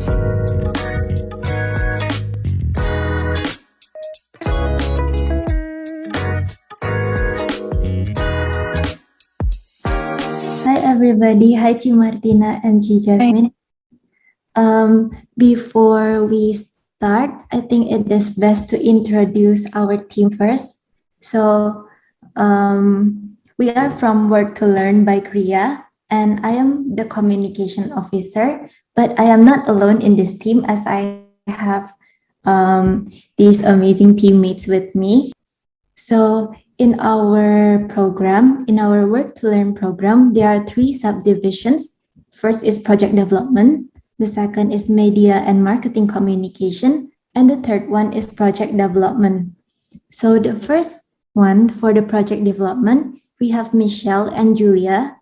Hi everybody, hi to Martina and to Jasmine. Before we start, I think it is best to introduce our team first. So we are from Work to Learn by Korea, and I am the communication officer, but I am not alone in this team as I have these amazing teammates with me. So in our program, in our Work to Learn program, there are three subdivisions. First is project development. The second is media and marketing communication. And the third one is project development. So the first one for the project development, we have Michelle and Julia.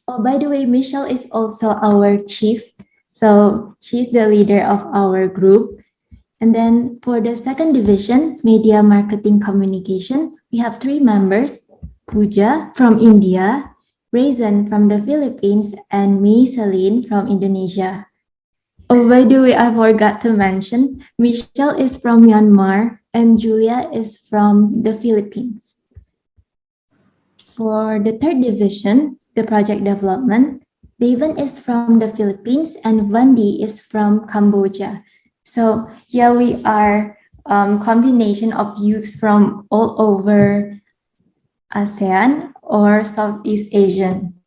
Oh, by the way, Michelle is also our chief. So she's the leader of our group. And then for the second division, media marketing communication, we have three members, Pooja from India, Raisin from the Philippines, and me, Celine from Indonesia. Oh, by the way, I forgot to mention, Michelle is from Myanmar and Julia is from the Philippines. For the third division, the project development, Devon is from the Philippines and Wendy is from Cambodia. So yeah, we are combination of youths from all over ASEAN or Southeast Asian.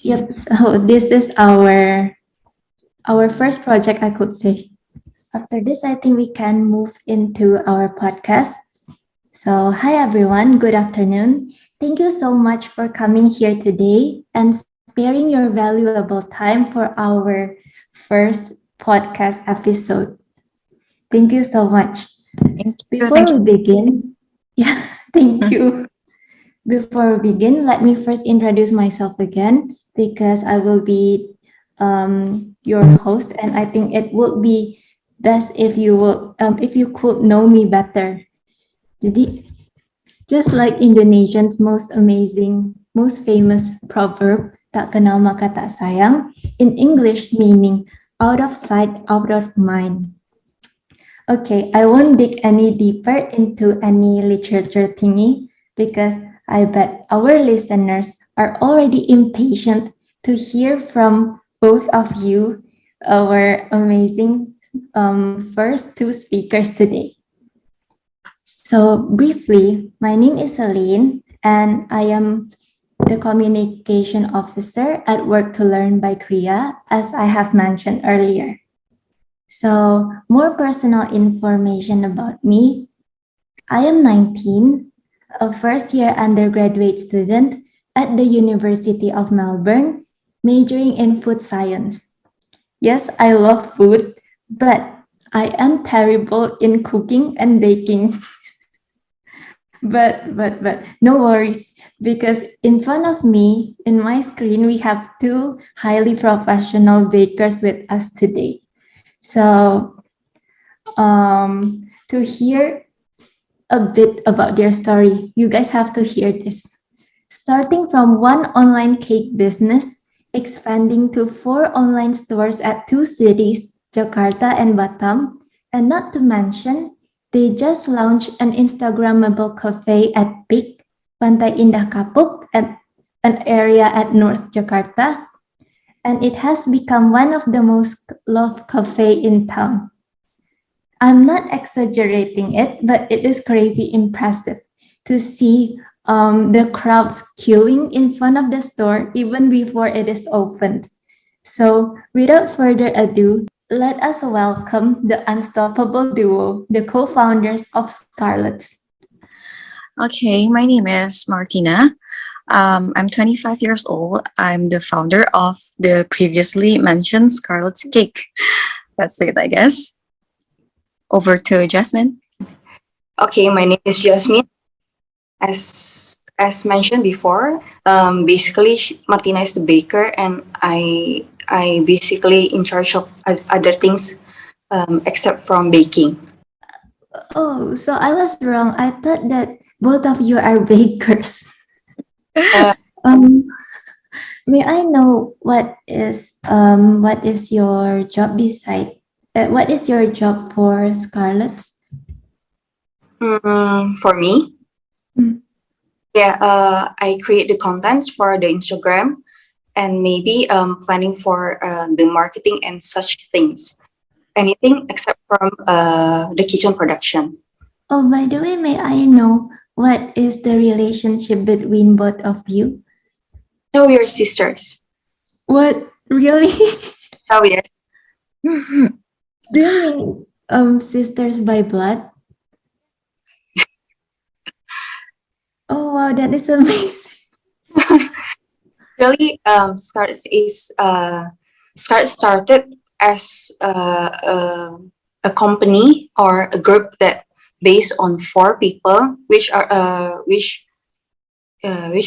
Yep, so this is our first project, I could say. After this, I think we can move into our podcast. So hi everyone, good afternoon. Thank you so much for coming here today and sparing your valuable time for our first podcast episode. Thank you so much. Before we begin, thank you. Before we begin, let me first introduce myself again because I will be your host, and I think it would be best if you could know me better. Jadi, just like Indonesians' most amazing, most famous proverb, tak kenal maka tak sayang, in English meaning out of sight, out of mind. Okay, I won't dig any deeper into any literature thingy because I bet our listeners are already impatient to hear from both of you, our amazing first two speakers today. So briefly, my name is Celine and I am the communication officer at Work to Learn by Korea, as I have mentioned earlier. So more personal information about me. I am 19, a first-year undergraduate student at the University of Melbourne, majoring in food science. Yes, I love food, but I am terrible in cooking and baking. But no worries, because in front of me, in my screen, we have two highly professional bakers with us today. So to hear a bit about their story, you guys have to hear this. Starting from one online cake business, expanding to 4 online stores at 2 cities, Jakarta and Batam, and not to mention, they just launched an Instagrammable cafe at Peak, Pantai Indah Kapuk, at an area at North Jakarta, and it has become one of the most loved cafe in town. I'm not exaggerating it, but it is crazy impressive to see the crowds queuing in front of the store even before it is opened. So without further ado, let us welcome the unstoppable duo, the co-founders of Scarlett's. Okay, my name is Martina. I'm 25 years old. I'm the founder of the previously mentioned Scarlett's Cake. That's it, I guess. Over to Jasmine. Okay, my name is Jasmine. As mentioned before, basically Martina is the baker, and I basically in charge of other things except from baking. Oh, so I was wrong. I thought that both of you are bakers. Uh, um, May I know what is your job beside what is your job for Scarlett? For me, Mm. yeah, I create the contents for the Instagram and maybe planning for the marketing and such things. Anything except from the kitchen production. Oh, by the way, may I know what is the relationship between both of you? So we're sisters. What really? Oh yes. Do you mean sisters by blood? Oh wow, that is amazing. Really, Scarlet started as a company or a group that based on four people, which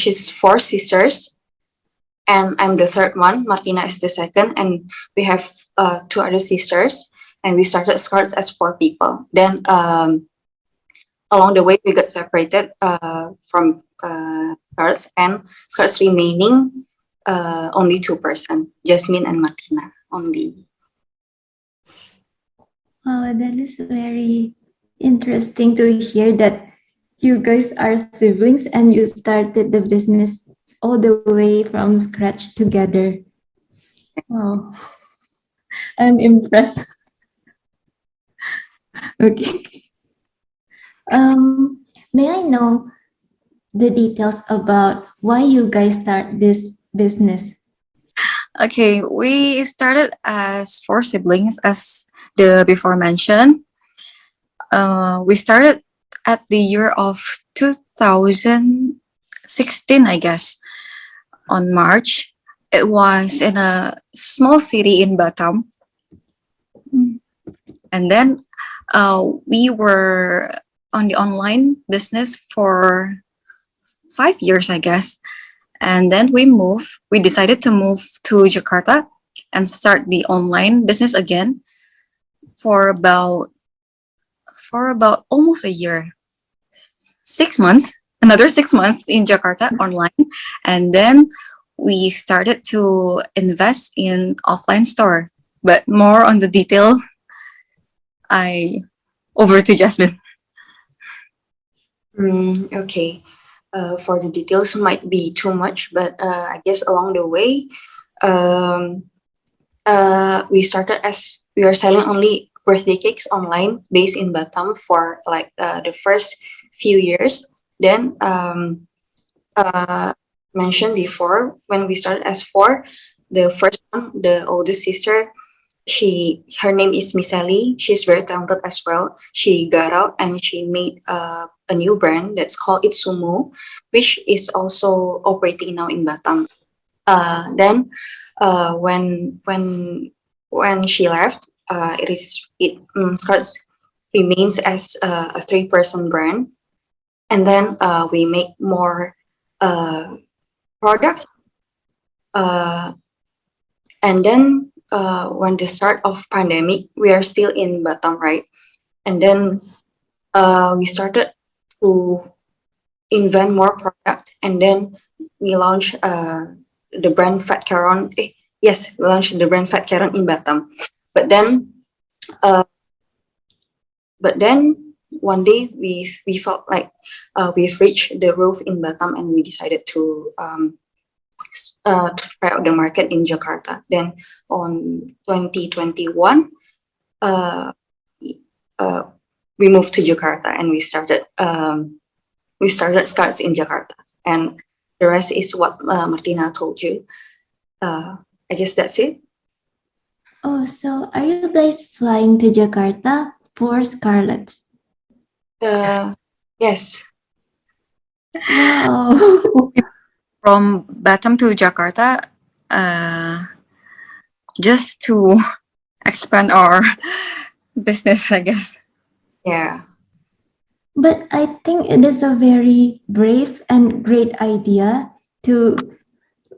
is four sisters, and I'm the third one. Martina is the second, and we have two other sisters, and we started Scarlet as four people. Then along the way, we got separated from Scarlet, and Scarlet's remaining only two-person, Jasmine and Martina only. Oh, that is very interesting to hear that you guys are siblings and you started the business all the way from scratch together. Wow, I'm impressed. Okay. May I know the details about why you guys start this business? Okay, we started as four siblings, as the before mentioned. We started at the year of 2016, I guess, on March. It was in a small city in Batam. And then we were on the online business for 5 years, I guess. And then we decided to move to Jakarta and start the online business again for about almost a year, 6 months, another 6 months in Jakarta online. And then we started to invest in offline store. But more on the detail, I over to Jasmine. Okay. For the details might be too much, but I guess along the way, um, we started as we were selling only birthday cakes online based in Batam for like the first few years. Then, mentioned before, when we started as four, the first one, the oldest sister, her name is Miss Ellie. She's very talented as well. She got out and she made a new brand that's called Itsumo, which is also operating now in Batam. Then when she left, starts remains as a three-person brand, and then we make more products. Uh, and then when the start of pandemic, we are still in Batam, right? And then we started to invent more product, and then we launched the brand Fat Caron. Yes, we launched the brand Fat Caron in Batam. But then, uh, but then one day we felt like we've reached the roof in Batam, and we decided to try out the market in Jakarta. Then on 2021, uh, uh, we moved to Jakarta and we started Scars in Jakarta, and the rest is what Martina told you. I guess that's it. Oh, so are you guys flying to Jakarta for Scarlett? Yes. Wow. From Batam to Jakarta, just to expand our business, I guess. Yeah. But I think it is a very brave and great idea to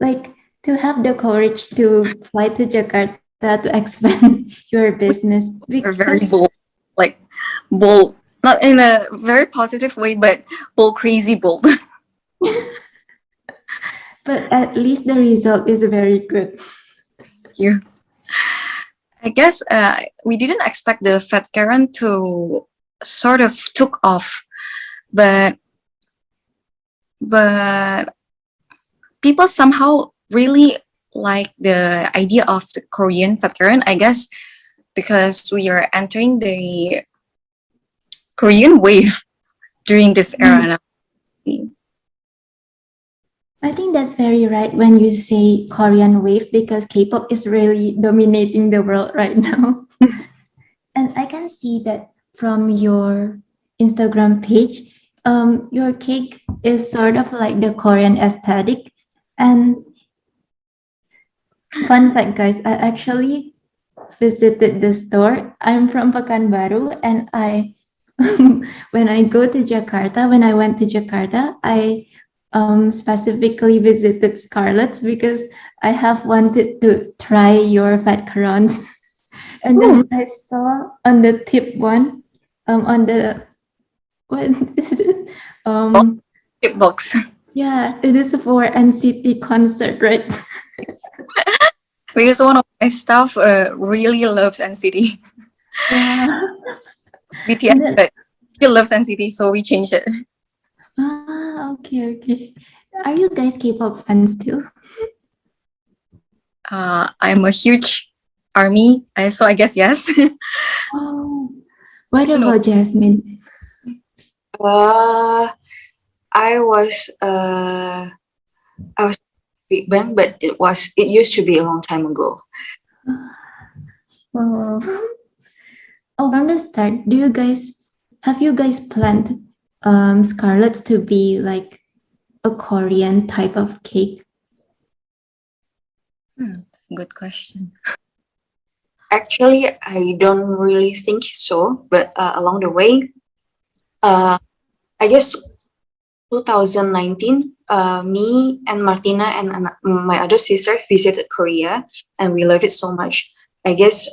like to have the courage to fly to Jakarta to expand your business We're very because bold, like bold, not in a very positive way, but bold, crazy bold. but at least the result is very good. You. I guess we didn't expect the Fat Karen to sort of took off, but but people somehow really like the idea of the Korean Fat Karen. I guess because we are entering the Korean wave during this era now. I think that's very right when you say Korean wave because K-pop is really dominating the world right now. And I can see that from your Instagram page, your cake is sort of like the Korean aesthetic. And fun fact, guys, I actually visited the store. I'm from Pekanbaru, and when I went to Jakarta, I specifically visited Scarlett's because I have wanted to try your fat crons. And then I saw on the tip one, on the what is it? Tip box. Yeah, it is for NCT concert, right? Because one of my staff really loves NCT. Yeah. BTS, And then, but he loves NCT, so we changed it. okay. Are you guys K-pop fans too? I'm a huge ARMY, so I guess yes. Oh, what No. about Jasmine? I was Big Bang, but it used to be a long time ago. Oh, from the start, have you guys planned Scarlett's to be like a Korean type of cake? Good question. Actually, I don't really think so, but along the way, I guess 2019, me and Martina and my other sister visited Korea, and we love it so much. I guess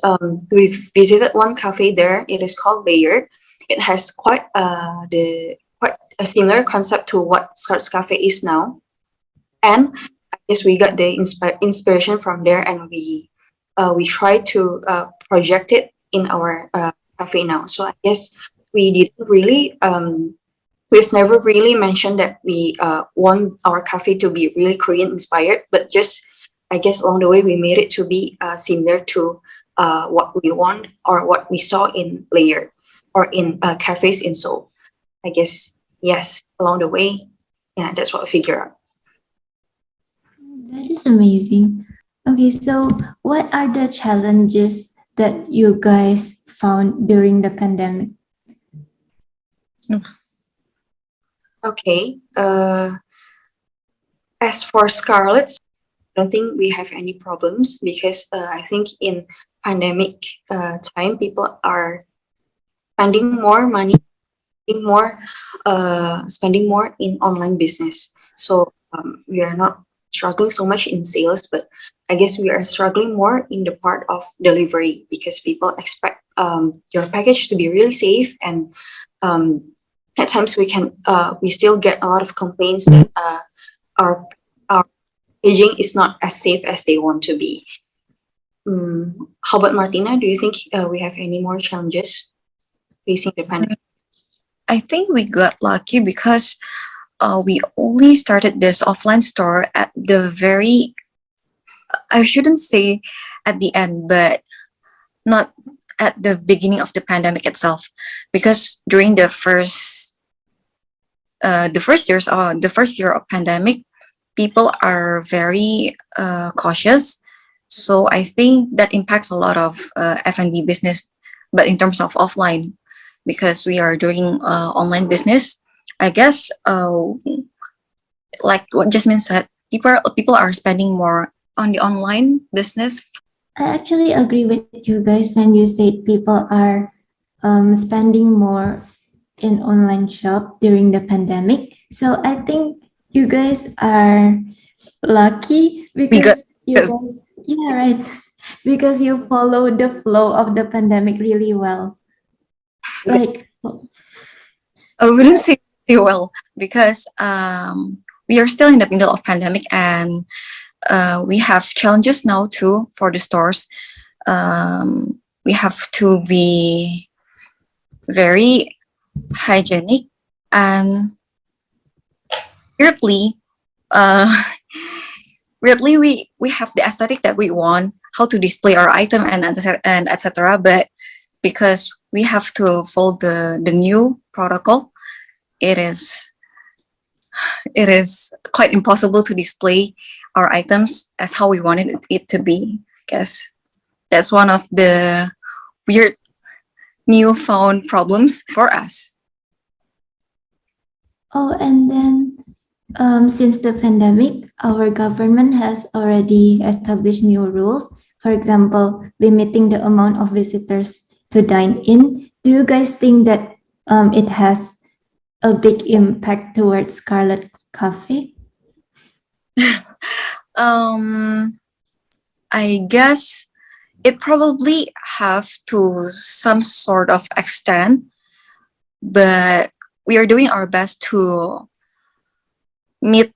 we've visited one cafe there. It is called Layer. It has quite a similar concept to what Scar's Cafe is now, and I guess we got the inspiration from there, and we try to project it in our cafe now. So I guess we didn't really we've never really mentioned that we want our cafe to be really Korean inspired, but just I guess along the way we made it to be similar to what we want or what we saw in Layer or in cafes in Seoul. I guess yes, along the way, yeah, that's what I figure out. That is amazing. Okay, so what are the challenges that you guys found during the pandemic? Okay. As for Scarlett's, I don't think we have any problems because I think in pandemic time, people are spending more money, spending more in online business. So we are not struggling so much in sales, but I guess we are struggling more in the part of delivery because people expect your package to be really safe, and at times we still get a lot of complaints that our packaging is not as safe as they want to be. How about Martina? Do you think we have any more challenges facing the pandemic? I think we got lucky because we only started this offline store at the very, I shouldn't say at the end, but not at the beginning of the pandemic itself, because during the first year of pandemic, people are very cautious. So I think that impacts a lot of F&B business, but in terms of offline, because we are doing online business, I guess like what Jasmine said, people are spending more on the online business. I actually agree with you guys when you say people are spending more in online shop during the pandemic. So I think you guys are lucky because you guys, yeah, right, because you follow the flow of the pandemic really well. Like, I wouldn't say very well because we are still in the middle of pandemic, and we have challenges now too for the stores. We have to be very hygienic, and weirdly, uh, weirdly we have the aesthetic that we want, how to display our item and etc. But because we have to follow the new protocol, it is it is quite impossible to display our items as how we wanted it to be. I guess that's one of the weird newfound problems for us. Oh, and then since the pandemic, our government has already established new rules. For example, limiting the amount of visitors to dine in. Do you guys think that it has a big impact towards Scarlet's Cafe? I guess it probably have to some sort of extent, but we are doing our best to meet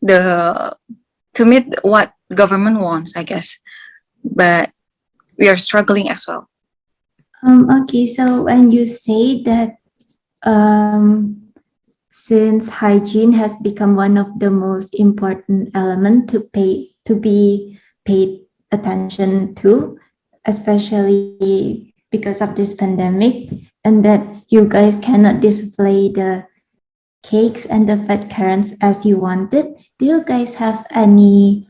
the to meet what government wants, I guess. But we are struggling as well. Okay, so when you say that since hygiene has become one of the most important element to be paid attention to, especially because of this pandemic, and that you guys cannot display the cakes and the fat currants as you wanted, do you guys have any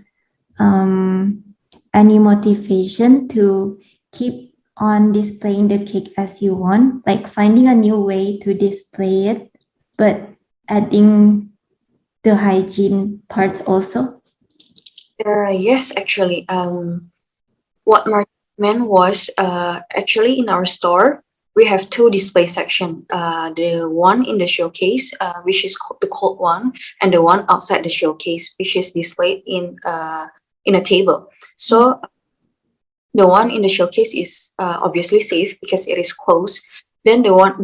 motivation to keep on displaying the cake as you want, like finding a new way to display it, but adding the hygiene parts also? Yes, actually. What Martin meant was actually in our store we have two display section. The one in the showcase, which is the cold one, and the one outside the showcase, which is displayed in a table. So the one in the showcase is obviously safe because it is closed. Then the one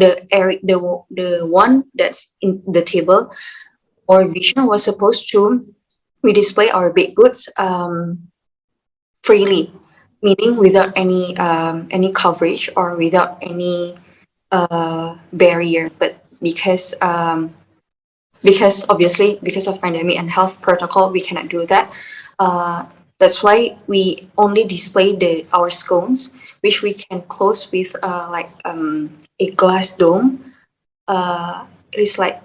that's in the table, our vision was supposed to we display our baked goods freely, meaning without any coverage or without any barrier. But because obviously because of pandemic and health protocol, we cannot do that. That's why we only display our scones, which we can close with a glass dome. It is like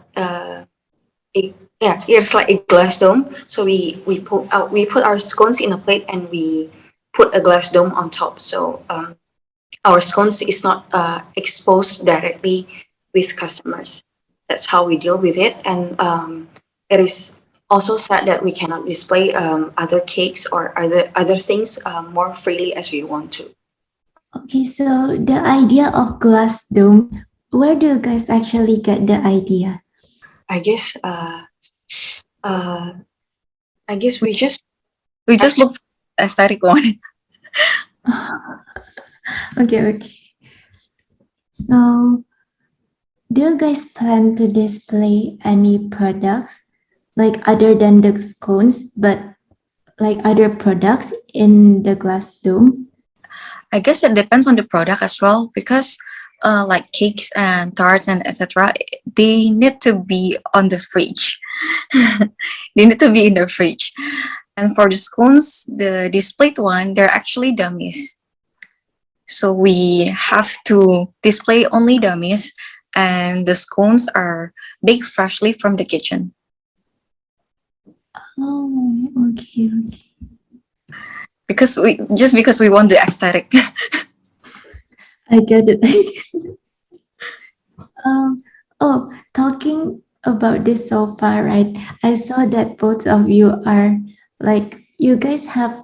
it's like a glass dome. So we put our scones in a plate and we put a glass dome on top. So our scones is not exposed directly with customers. That's how we deal with it. And it is also sad that we cannot display other cakes or other things more freely as we want to. Okay, so the idea of glass dome, where do you guys actually get the idea? I guess we just We just look for the aesthetic one. Okay. So, do you guys plan to display any products like other than the scones, but like other products in the glass dome? I guess it depends on the product as well, because like cakes and tarts and etc., they need to be on the fridge. They need to be in the fridge. And for the scones, the displayed one, they're actually dummies. So we have to display only dummies, and the scones are baked freshly from the kitchen. Oh, okay. Because we want the aesthetic. I get it. Talking about this so far, right? I saw that both of you are like, you guys have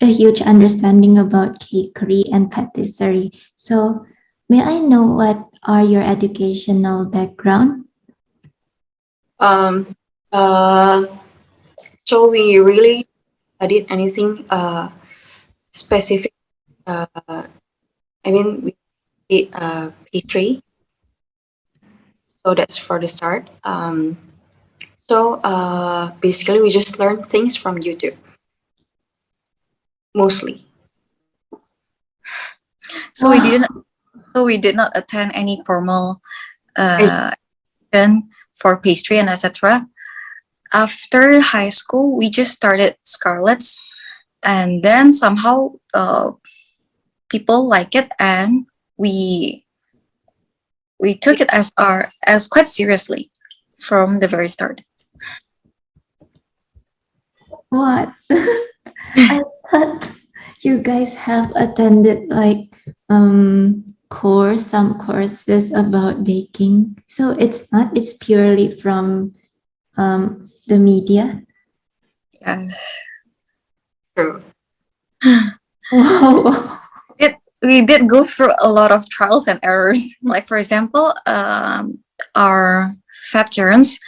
a huge understanding about cakery and patisserie. So, may I know what are your educational background? So we really did anything specific. We did P3. So that's for the start. So basically, we just learn things from YouTube, mostly. So we did not attend any formal I- education for pastry and etc. After high school, we just started Scarlett's, and then somehow people like it, and we took it as quite seriously from the very start. What? I thought you guys have attended like some courses about baking. So it's not, it's purely from the media. Yes. True. Wow. We did go through a lot of trials and errors. Like for example, our fat currents,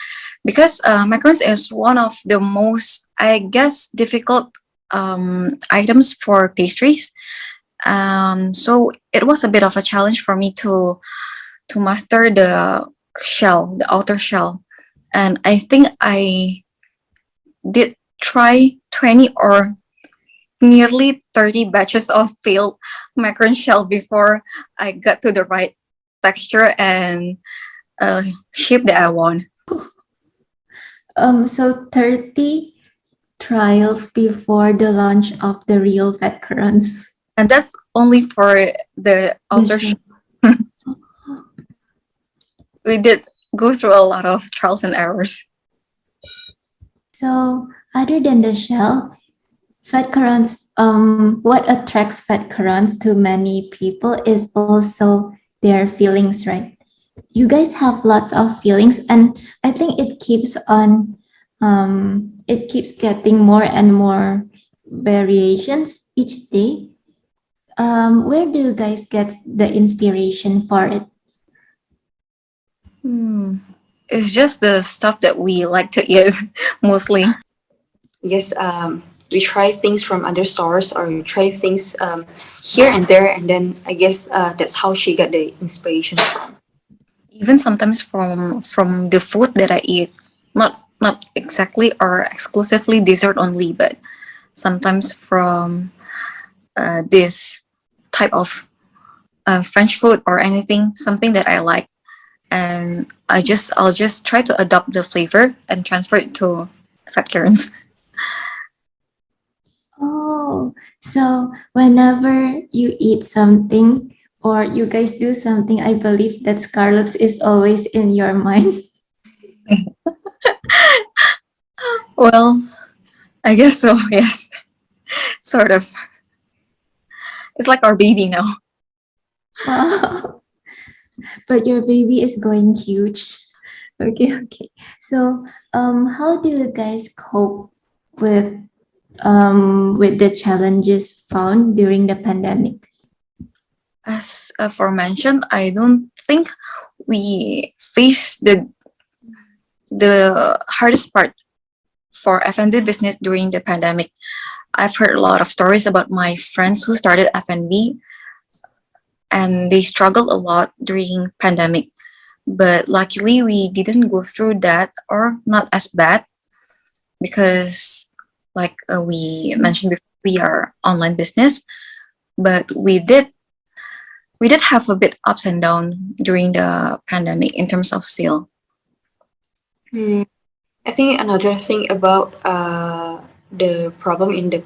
because macarons is one of the most, I guess, difficult items for pastries. So it was a bit of a challenge for me to master the shell, the outer shell, and I think I did try 20 or nearly 30 batches of failed macaron shell before I got to the right texture and shape that I want. So 30 trials before the launch of the real fat currants. And that's only for the outer shell. We did go through a lot of trials and errors. So other than the shell, fat currants, what attracts fat currants to many people is also their feelings, right? You guys have lots of feelings, and I think it keeps on, it keeps getting more and more variations each day. Where do you guys get the inspiration for it? It's just the stuff that we like to eat mostly. I guess we try things from other stores or we try things here and there, and then I guess that's how she got the inspiration from. Even sometimes from the food that I eat, not exactly or exclusively dessert only, but sometimes from this type of French food or anything, something that I like, and I'll just try to adopt the flavor and transfer it to fat currents. Oh, so whenever you eat something or you guys do something, I believe that Scarlett's is always in your mind. Well, I guess so. Yes, sort of. It's like our baby now. Wow. But your baby is going huge. Okay, okay. So, how do you guys cope with the challenges found during the pandemic? As aforementioned, I don't think we face the hardest part for F&B business during the pandemic. I've heard a lot of stories about my friends who started F&B and they struggled a lot during pandemic. But luckily we didn't go through that, or not as bad, because like we mentioned before, we are online business, but we did have a bit ups and downs during the pandemic in terms of sale. I think another thing about the problem in the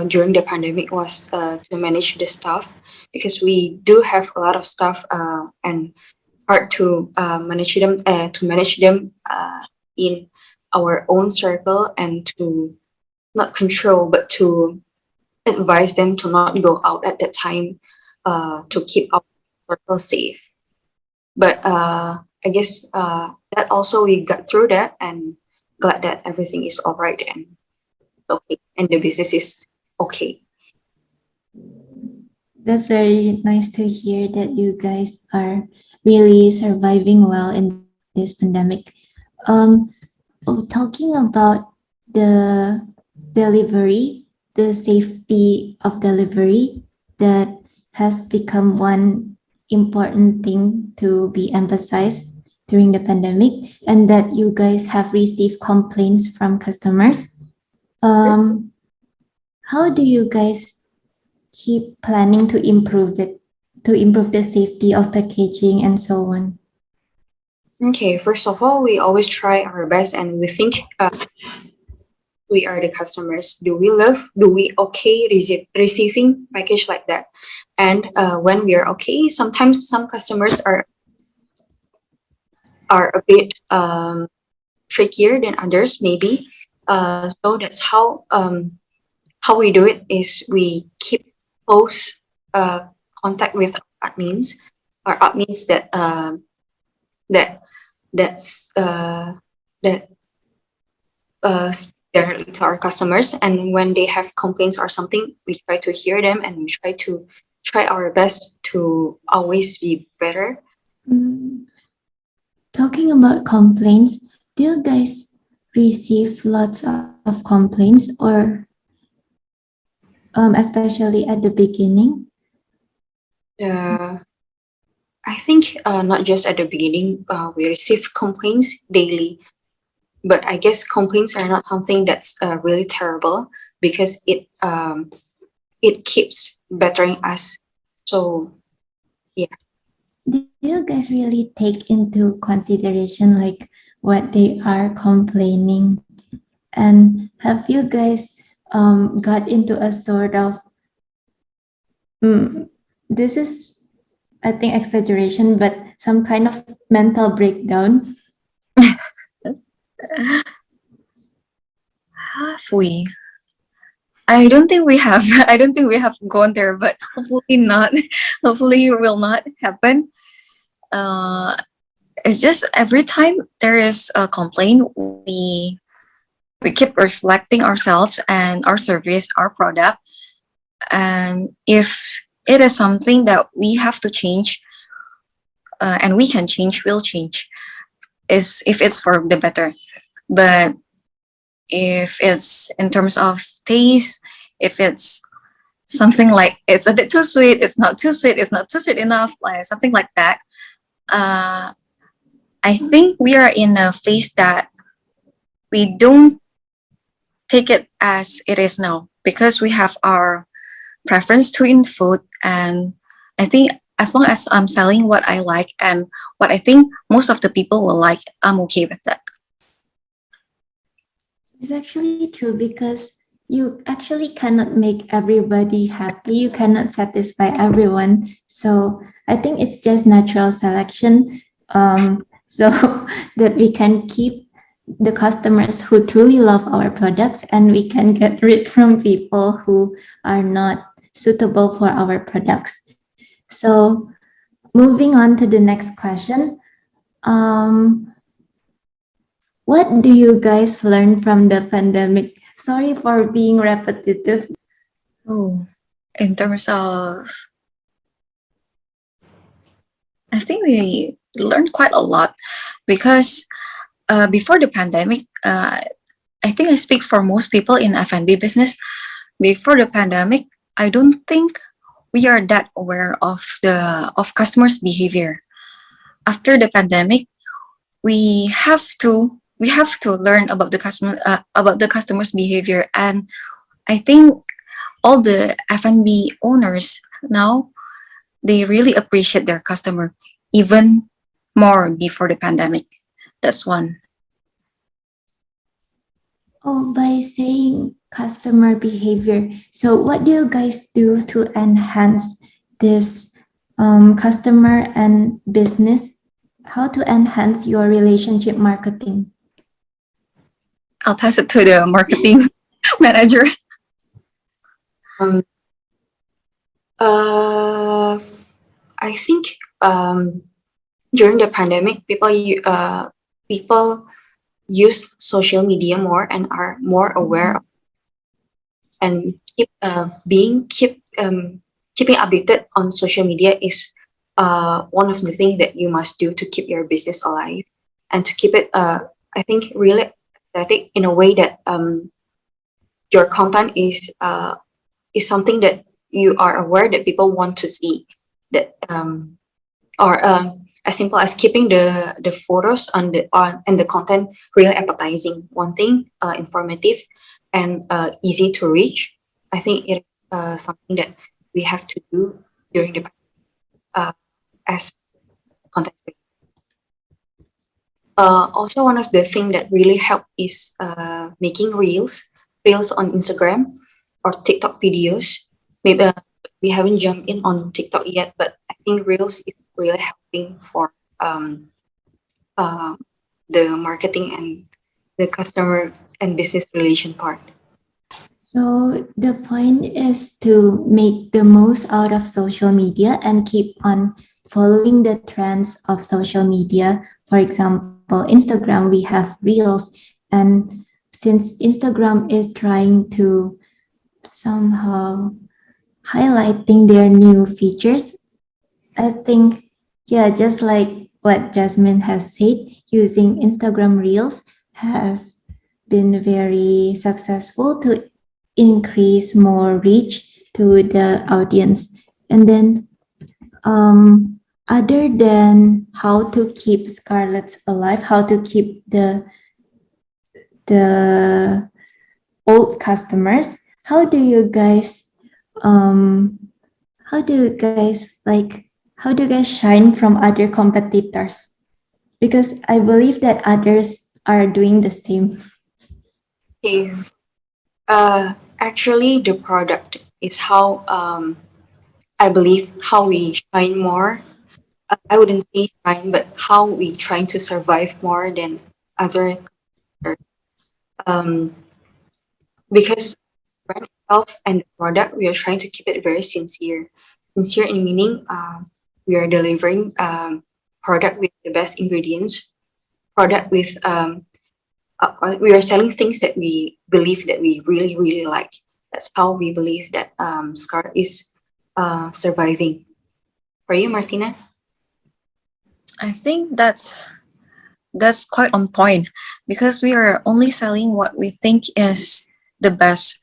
during the pandemic was to manage the staff, because we do have a lot of staff and hard to manage them in our own circle, and to not control but to advise them to not go out at that time to keep our circle safe. But I guess that also we got through that, and glad that everything is all right and it's okay, and the business is okay. That's very nice to hear that you guys are really surviving well in this pandemic. Talking about the delivery, the safety of delivery, that has become one important thing to be emphasized during the pandemic and that you guys have received complaints from customers. How do you guys keep planning to improve it, to improve the safety of packaging and so on? Okay, first of all, we always try our best and we think we are the customers. Do we okay receiving package like that? And when we are okay, sometimes some customers are a bit trickier than others, maybe. So that's how we do it is we keep close contact with admins, or admins that that's that speak directly to our customers, and when they have complaints or something, we try to hear them and we try our best to always be better. Mm, Talking about complaints, do you guys receive lots of complaints or especially at the beginning? I think not just at the beginning, we receive complaints daily, but I guess complaints are not something that's really terrible because it keeps bettering us. So yeah. Do you guys really take into consideration like what they are complaining? And have you guys got into a sort of this is I think exaggeration, but some kind of mental breakdown? Have we? I don't think we have. I don't think we have gone there, but hopefully not. Hopefully it will not happen. Uh, it's just every time there is a complaint, we keep reflecting ourselves and our service, our product, and if it is something that we have to change, and we can change, we'll change. Is if it's for the better, but if it's in terms of taste, if it's something like it's a bit too sweet, it's not too sweet, it's not too sweet enough, like something like that. Uh, I think we are in a phase that we don't take it as it is now because we have our preference to in food, and I think as long as I'm selling what I like and what I think most of the people will like, I'm okay with that. It's actually true because you actually cannot make everybody happy. You cannot satisfy everyone. So I think it's just natural selection. So that we can keep the customers who truly love our products and we can get rid from people who are not suitable for our products. So moving on to the next question. What do you guys learn from the pandemic? Sorry for being repetitive. Oh, in terms of, I think we learned quite a lot because before the pandemic, I think I speak for most people in F&B business. Before the pandemic, I don't think we are that aware of customers' behavior. After the pandemic, we have to learn about the customers' behavior, and I think all the F&B owners now, they really appreciate their customer even more before the pandemic. That's one. Oh, by saying customer behavior. So what do you guys do to enhance this customer and business? How to enhance your relationship marketing? I'll pass it to the marketing manager. Um, I think during the pandemic, people use social media more and are more aware of, and keeping updated on social media is one of the things that you must do to keep your business alive and to keep it I think really aesthetic in a way that your content is something that you are aware that people want to see, that or as simple as keeping the photos on and the content really appetizing, one thing, informative, and easy to reach. I think it is something that we have to do during the uh, as content creator. Also, one of the things that really help is making reels on Instagram or TikTok videos. Maybe we haven't jumped in on TikTok yet, but I think reels is really helping for um, uh, the marketing and the customer and business relation part. So the point is to make the most out of social media and keep on following the trends of social media. For example, Instagram, we have Reels. And since Instagram is trying to somehow highlighting their new features, I think, yeah, just like what Jasmine has said, using Instagram Reels has been very successful to increase more reach to the audience. And then, other than how to keep Scarlets alive, how to keep the old customers, how do you guys um how do you guys like how do you guys shine from other competitors? Because I believe that others are doing the same. Okay. Actually, the product is how I believe how we shine more. I wouldn't say shine, but how we trying to survive more than other. Um, because brand itself and the product, we are trying to keep it very sincere. Sincere in meaning, we are delivering product with the best ingredients, product with we are selling things that we believe that we really really like. That's how we believe that Scar is surviving. For you, Martina? I think that's quite on point because we are only selling what we think is the best.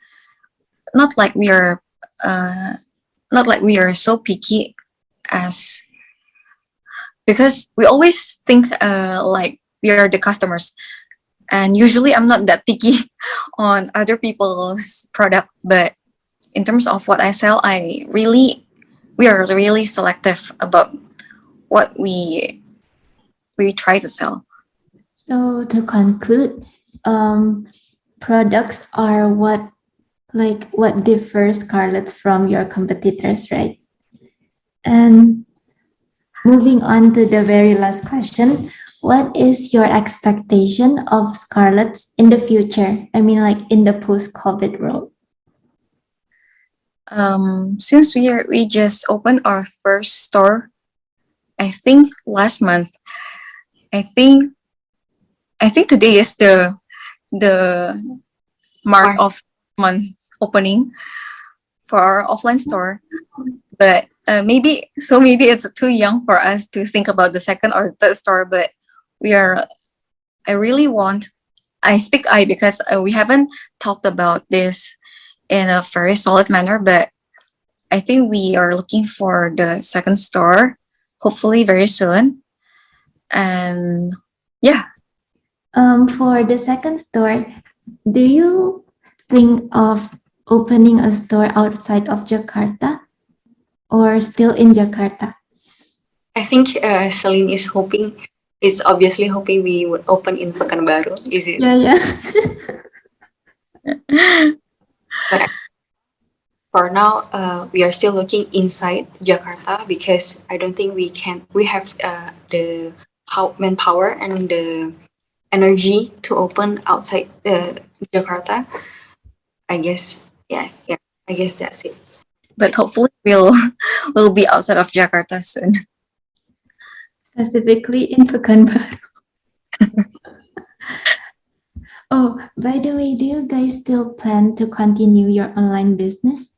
Not like we are uh, not like we are so picky as because we always think like we are the customers, and usually I'm not that picky on other people's product, but in terms of what I sell, we are really selective about what we try to sell. So to conclude, products are what differs Scarlett's from your competitors, right? And moving on to the very last question, what is your expectation of Scarlett's in the future? I mean, like in the post-COVID world. Since we just opened our first store, I think last month. I think I think today is the mark Mark, of month opening for our offline store. But maybe it's too young for us to think about the second or third store. But we are. I really want. I speak I because we haven't talked about this in a very solid manner. But I think we are looking for the second store, hopefully very soon. And yeah, For the second store, do you think of opening a store outside of Jakarta or still in Jakarta? I think Celine is obviously hoping we would open in Pekanbaru. Is it? Yeah, yeah. But for now, we are still looking inside Jakarta because I don't think we can. We have the how manpower and the energy to open outside Jakarta. I guess, yeah, yeah. I guess that's it. but hopefully we'll be outside of Jakarta soon. Specifically in Pekanbaru. Oh, by the way, do you guys still plan to continue your online business?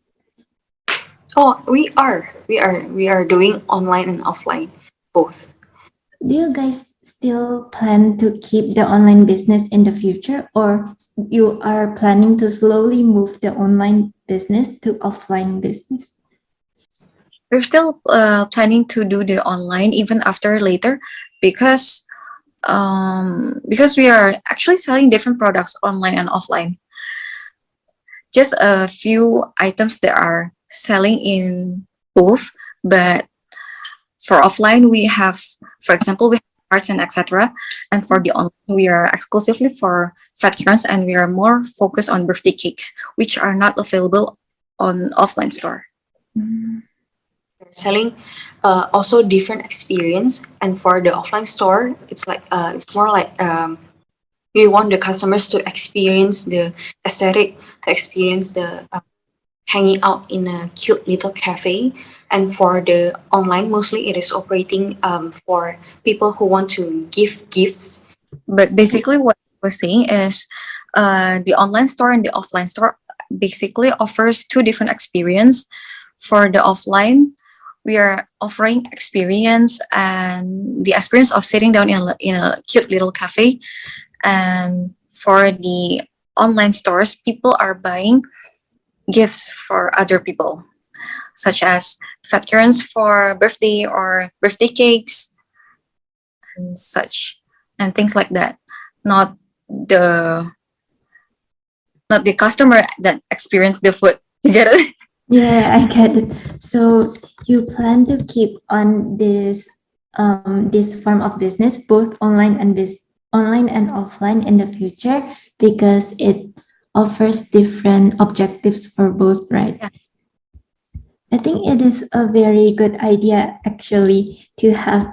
Oh, we are doing online and offline both. Do you guys still plan to keep the online business in the future, or you are planning to slowly move the online business to offline business? we're still planning to do the online even after later, because we are actually selling different products online and offline. Just a few items that are selling in both, but for offline we have, for example, we have cards and etc. And for the online we are exclusively for fat currants, and we are more focused on birthday cakes, which are not available on offline store. Mm. We're selling also different experience, and for the offline store, it's like it's more like we want the customers to experience the aesthetic, to experience the hanging out in a cute little cafe. And for the online, mostly it is operating for people who want to give gifts. But basically, what I was saying is, the online store and the offline store basically offers two different experience. For the offline, we are offering experience and the experience of sitting down in a cute little cafe. And for the online stores, people are buying gifts for other people, such as fat currants for birthday or birthday cakes and such, and things like that. Not the not the customer that experience the food. You get it? Yeah, I get it. So you plan to keep on this form of business, both online and offline in the future, because it offers different objectives for both, right? Yeah. I think it is a very good idea actually to have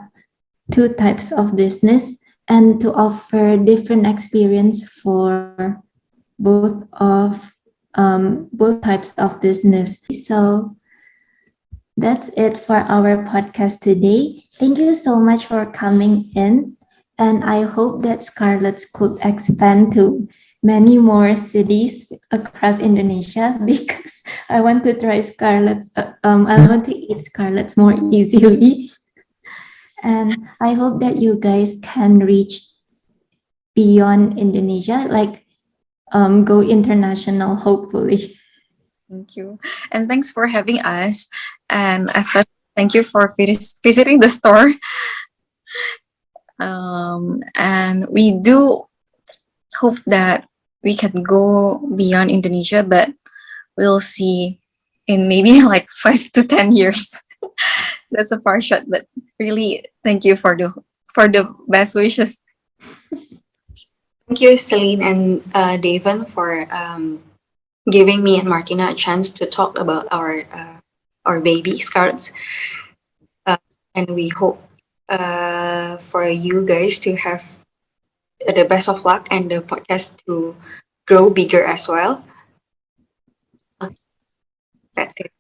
two types of business and to offer different experience for both types of business. So that's it for our podcast today. Thank you so much for coming in. And I hope that Scarlett's could expand to many more cities across Indonesia because I want to try Scarlett's. I want to eat Scarlett's more easily. And I hope that you guys can reach beyond Indonesia, like go international, hopefully. Thank you, and thanks for having us, and especially thank you for visiting the store. And we do hope that we can go beyond Indonesia, but we'll see in maybe like 5 to 10 years. That's a far shot, but really, thank you for the best wishes. Thank you, Celine and Davin, for giving me and Martina a chance to talk about our baby Scarlett. And we hope for you guys to have the best of luck and the podcast to grow bigger as well. Okay, that's it.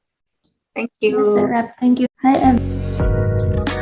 Thank That's a you. wrap. Thank you. Hi, everyone.